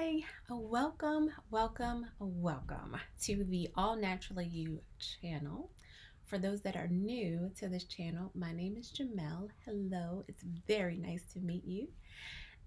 Hi, welcome to the All Naturally You channel. For those that are new to this channel, my name is Jamel. Hello, it's very nice to meet you.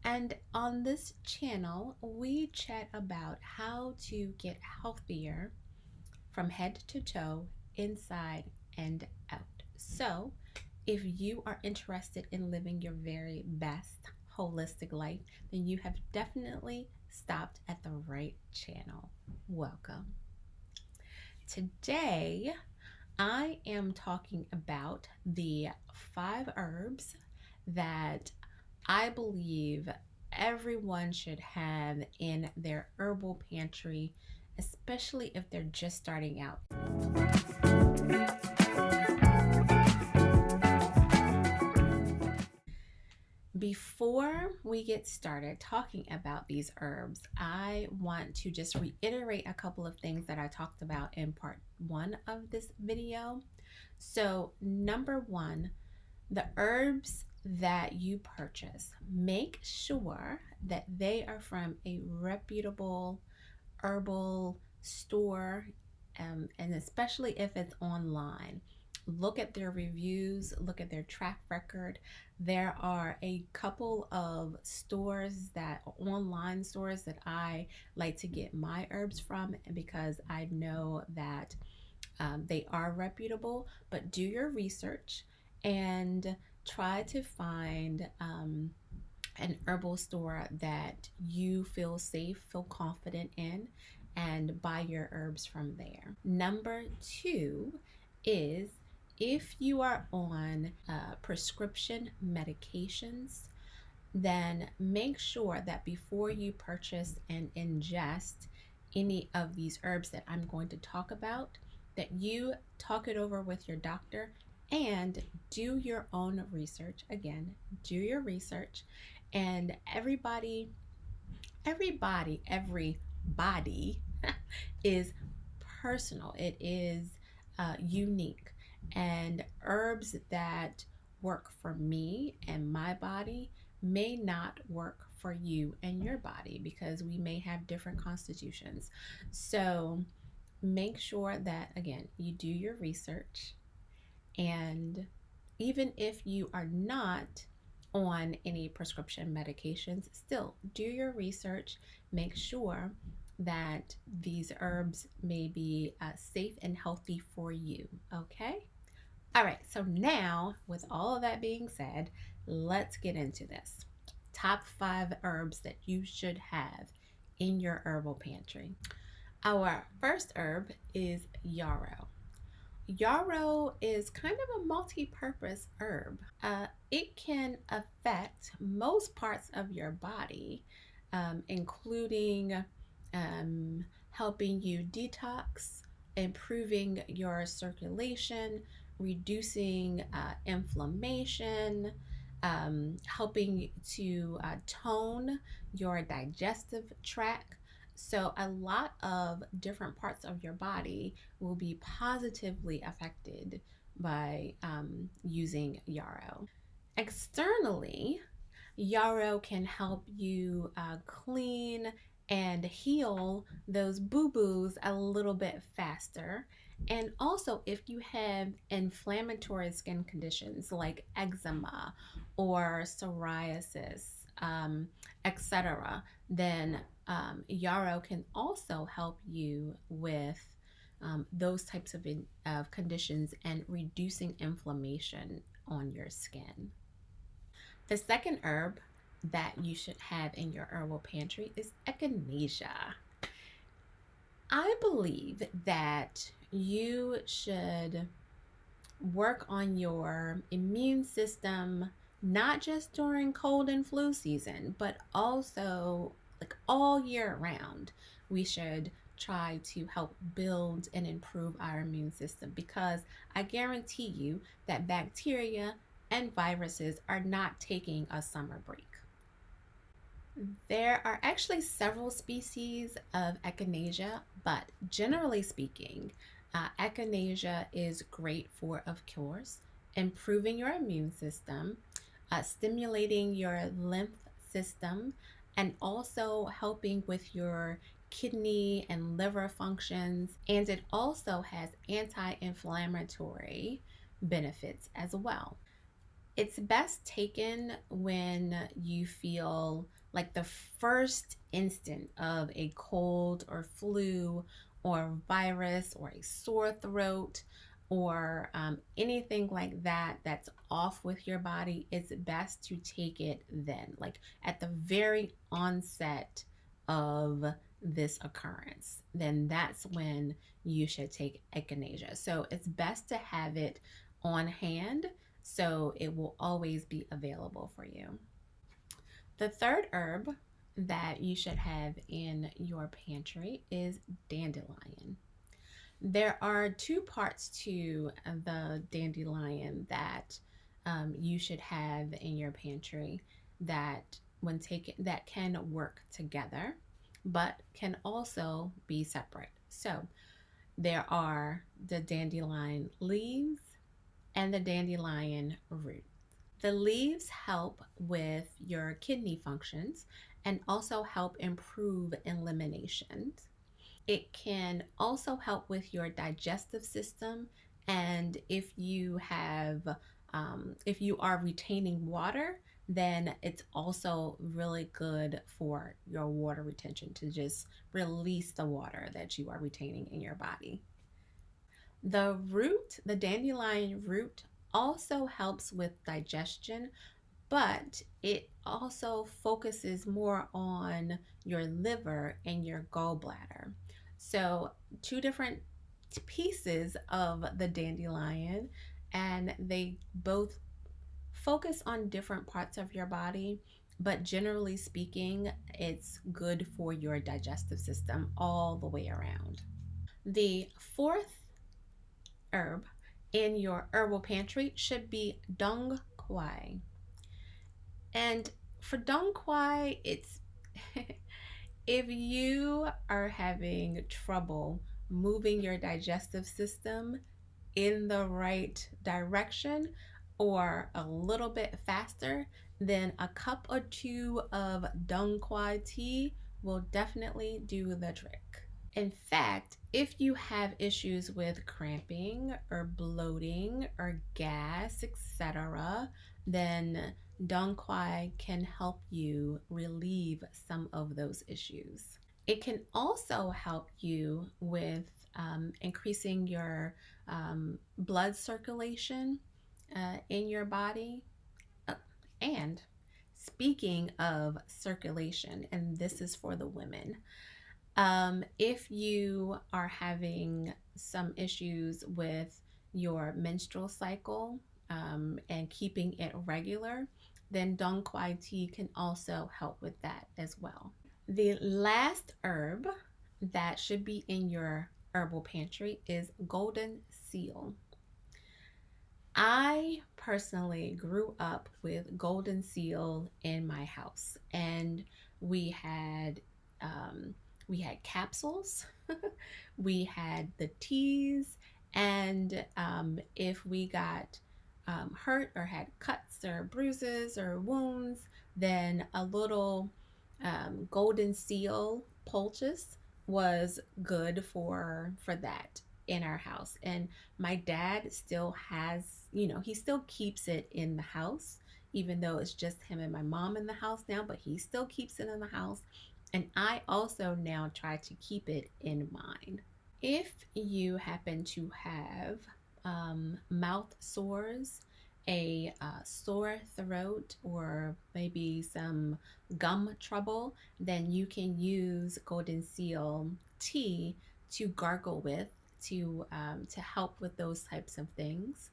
And on this channel, we chat about how to get healthier from head to toe, inside and out. So, if you are interested in living your very best holistic life, then you have definitely stopped at the right channel. Welcome. Today, I am talking about the 5 herbs that I believe everyone should have in their herbal pantry, especially if they're just starting out. Before we get started talking about these herbs, I want to just reiterate a couple of things that I talked about in part 1 of this video. So, number 1, the herbs that you purchase, make sure that they are from a reputable herbal store, and especially if it's online. Look at their reviews, look at their track record. There are a couple of online stores that I like to get my herbs from because I know that they are reputable. But do your research and try to find an herbal store that you feel safe, feel confident in, and buy your herbs from there. Number 2 is if you are on prescription medications, then make sure that before you purchase and ingest any of these herbs that I'm going to talk about, that you talk it over with your doctor and do your own research. Again, do your research. And everybody is personal. It is unique. And herbs that work for me and my body may not work for you and your body because we may have different constitutions. So make sure that, again, you do your research. And even if you are not on any prescription medications, still do your research. Make sure that these herbs may be safe and healthy for you. Okay? All right, so now with all of that being said, let's get into this. Top 5 herbs that you should have in your herbal pantry. Our first herb is yarrow. Yarrow is kind of a multi-purpose herb. It can affect most parts of your body, including helping you detox, improving your circulation, reducing inflammation, helping to tone your digestive tract. So a lot of different parts of your body will be positively affected by using yarrow. Externally, yarrow can help you clean and heal those boo-boos a little bit faster. And also, if you have inflammatory skin conditions like eczema or psoriasis, etc., then yarrow can also help you with those types of conditions and reducing inflammation on your skin. The second herb that you should have in your herbal pantry is Echinacea. I believe that you should work on your immune system not just during cold and flu season, but also like all year round. We should try to help build and improve our immune system because I guarantee you that bacteria and viruses are not taking a summer break. There are actually several species of Echinacea, but generally speaking, Echinacea is great for, of course, improving your immune system, stimulating your lymph system, and also helping with your kidney and liver functions. And it also has anti inflammatory benefits as well. It's best taken when you feel like the first instant of a cold or flu or virus or a sore throat or anything like that that's off with your body. It's best to take it then, like at the very onset of this occurrence. Then that's when you should take echinacea. So it's best to have it on hand so it will always be available for you. The third herb that you should have in your pantry is dandelion. There are two parts to the dandelion that you should have in your pantry that when taken that can work together but can also be separate. So there are the dandelion leaves and the dandelion root. The leaves help with your kidney functions and also help improve elimination. It can also help with your digestive system, and if you are retaining water, then it's also really good for your water retention to just release the water that you are retaining in your body. The dandelion root, also helps with digestion, but it also focuses more on your liver and your gallbladder. So, two different pieces of the dandelion, and they both focus on different parts of your body. But generally speaking, it's good for your digestive system all the way around. The fourth herb in your herbal pantry should be dong quai. And for dong quai, it's if you are having trouble moving your digestive system in the right direction or a little bit faster, then a cup or two of dong quai tea will definitely do the trick. In fact, if you have issues with cramping or bloating or gas, etc., then Dong Quai can help you relieve some of those issues. It can also help you with increasing your blood circulation in your body. Uh, and speaking of circulation, and this is for the women, if you are having some issues with your menstrual cycle and keeping it regular, then Dong Quai tea can also help with that as well. The last herb that should be in your herbal pantry is golden seal. I personally grew up with golden seal in my house, and we had um, we had capsules, we had the teas, and if we got hurt or had cuts or bruises or wounds, then a little golden seal poultice was good for that in our house. And my dad still has, he still keeps it in the house, even though it's just him and my mom in the house now, but he still keeps it in the house. And I also now try to keep it in mine. If you happen to have mouth sores, a sore throat, or maybe some gum trouble, then you can use golden seal tea to gargle with to help with those types of things.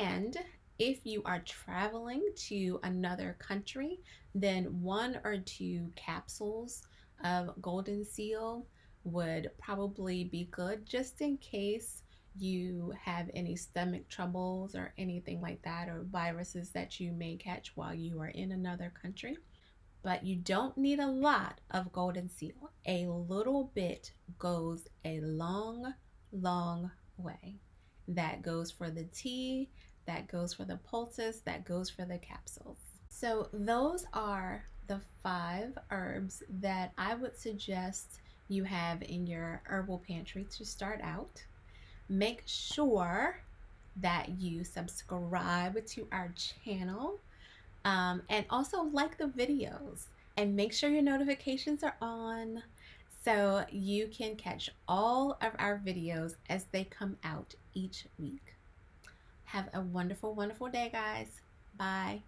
And if you are traveling to another country, then one or two capsules of golden seal would probably be good just in case you have any stomach troubles or anything like that, or viruses that you may catch while you are in another country. But you don't need a lot of golden seal. A little bit goes a long, long way. That goes for the tea, that goes for the poultice, that goes for the capsules. So those are the 5 herbs that I would suggest you have in your herbal pantry to start out. Make sure that you subscribe to our channel, and also like the videos, and make sure your notifications are on so you can catch all of our videos as they come out each week. Have a wonderful, wonderful day, guys. Bye.